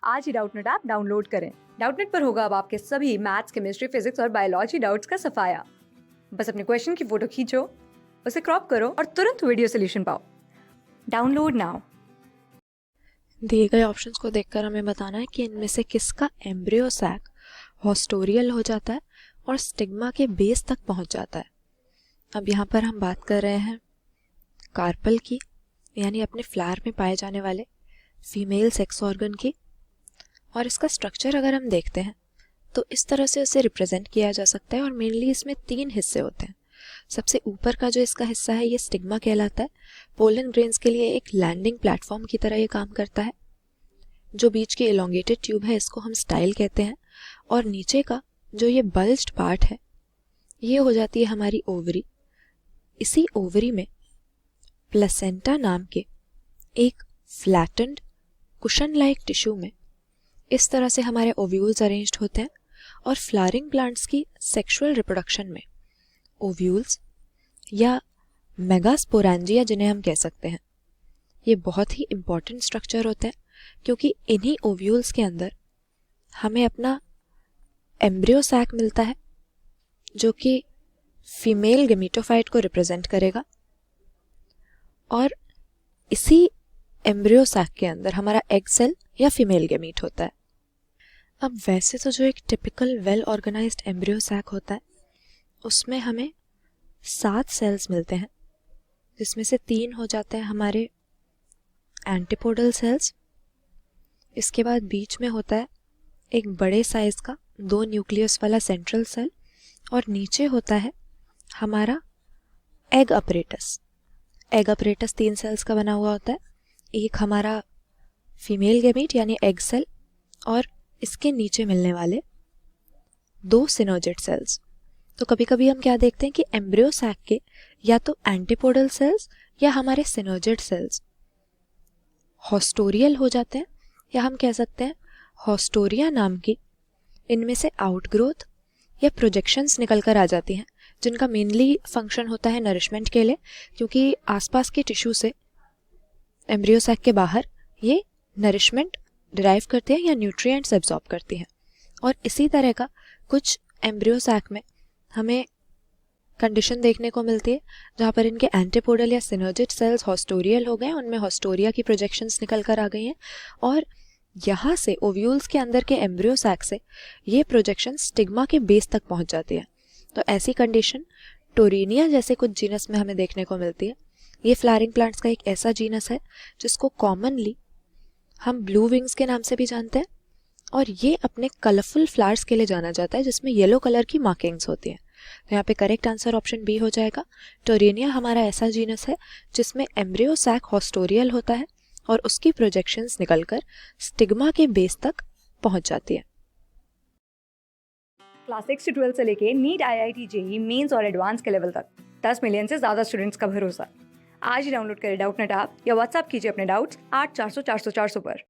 आज ही Doubtnut app download करें। Doubtnut पर होगा अब आपके सभी मैथ्स, केमिस्ट्री, फिजिक्स और बायोलॉजी डाउट्स का सफाया। बस अपने क्वेश्चन की फोटो खींचो, उसे क्रॉप करो और तुरंत वीडियो सोल्यूशन पाओ। Download now. दिए गए ऑप्शंस को देखकर हमें बताना है कि इनमें से किसका एम्ब्रियो सैक हॉस्टोरियल हो जाता है और स्टिग्मा के बेस तक पहुंच जाता है। अब यहाँ पर हम बात कर रहे हैं कार्पल की, यानी अपने फ्लावर में पाए जाने वाले फीमेल सेक्स ऑर्गन की। और इसका स्ट्रक्चर अगर हम देखते हैं तो इस तरह से उसे रिप्रेजेंट किया जा सकता है और मेनली इसमें 3 हिस्से होते हैं। सबसे ऊपर का जो इसका हिस्सा है ये स्टिग्मा कहलाता है। पोलन ग्रेन्स के लिए एक लैंडिंग प्लेटफॉर्म की तरह ये काम करता है। जो बीच की एलोंगेटेड ट्यूब है इसको हम स्टाइल कहते हैं। और नीचे का जो ये बल्ज्ड पार्ट है ये हो जाती है हमारी ओवरी। इसी ओवरी में प्लेसेंटा नाम के एक फ्लैटेंड कुशन लाइक टिश्यू में इस तरह से हमारे ओव्यूल्स अरेंज्ड होते हैं। और फ्लावरिंग प्लांट्स की सेक्सुअल रिप्रोडक्शन में ओव्यूल्स या मेगास्पोरेंजिया जिन्हें हम कह सकते हैं, ये बहुत ही इम्पॉर्टेंट स्ट्रक्चर होते हैं क्योंकि इन्हीं ओव्यूल्स के अंदर हमें अपना एम्ब्रियो सैक मिलता है जो कि फीमेल गेमेटोफाइट को रिप्रेजेंट करेगा। और इसी एम्ब्रियो सैक के अंदर हमारा एग सेल या फीमेल गेमीट होता है। अब वैसे तो जो एक typical well organised embryo sac होता है उसमें हमें 7 सेल्स मिलते हैं, जिसमें से 3 हो जाते हैं हमारे एंटीपोडल सेल्स। इसके बाद बीच में होता है एक बड़े साइज का 2 न्यूक्लियस वाला सेंट्रल सेल और नीचे होता है हमारा egg apparatus. Egg apparatus 3 cells का बना हुआ होता है। एक हमारा फीमेल गेमीट यानी एग सेल और इसके नीचे मिलने वाले 2 सिनर्जिड सेल्स। तो कभी कभी हम क्या देखते हैं कि एम्ब्रियो सैक के या तो एंटीपोडल सेल्स या हमारे सिनर्जिड सेल्स हॉस्टोरियल हो जाते हैं, या हम कह सकते हैं हॉस्टोरिया नाम की इनमें से आउटग्रोथ या प्रोजेक्शंस निकल कर आ जाती हैं, जिनका मेनली फंक्शन होता है नरिशमेंट के लिए, क्योंकि आसपास के टिश्यू से एम्ब्रियो सैक के बाहर ये नरिशमेंट डिराइव करते हैं या न्यूट्रिएंट्स एब्जॉर्ब करती हैं। और इसी तरह का कुछ एम्ब्रियो सैक में हमें कंडीशन देखने को मिलती है जहाँ पर इनके एंटीपोडल या सिनर्जिड सेल्स हॉस्टोरियल हो गए, उनमें हॉस्टोरिया की प्रोजेक्शंस निकल कर आ गई हैं और यहाँ से ओव्यूल्स के अंदर के एम्ब्रियो सैक से ये प्रोजेक्शन स्टिग्मा के बेस तक पहुँच जाती है। तो ऐसी कंडीशन टोरिनिया जैसे कुछ जीनस में हमें देखने को मिलती है। ये फ्लावरिंग प्लांट्स का एक ऐसा जीनस है जिसको कॉमनली हम ब्लू विंग्स के नाम से भी जानते हैं और ये अपने कलरफुल फ्लावर्स के लिए जाना जाता है जिसमें येलो कलर की मार्किंग्स होती हैं। तो यहाँ पे करेक्ट आंसर ऑप्शन बी हो जाएगा। टोरिनिया हमारा ऐसा जीनस है जिसमें एम्ब्रियो सैक हॉस्टोरियल होता है और उसकी प्रोजेक्शंस निकलकर स्टिग्मा के बेस तक पहुंच जाती है। क्लास 6 से 12 से लेके नीट, IIT, JEE मेंस और एडवांस के लेवल तक 10 मिलियन से ज्यादा स्टूडेंट्स का भरोसा। आज ही डाउनलोड करें डाउटनेट ऐप या व्हाट्सएप कीजिए अपने डाउट्स 8400 400 400 पर।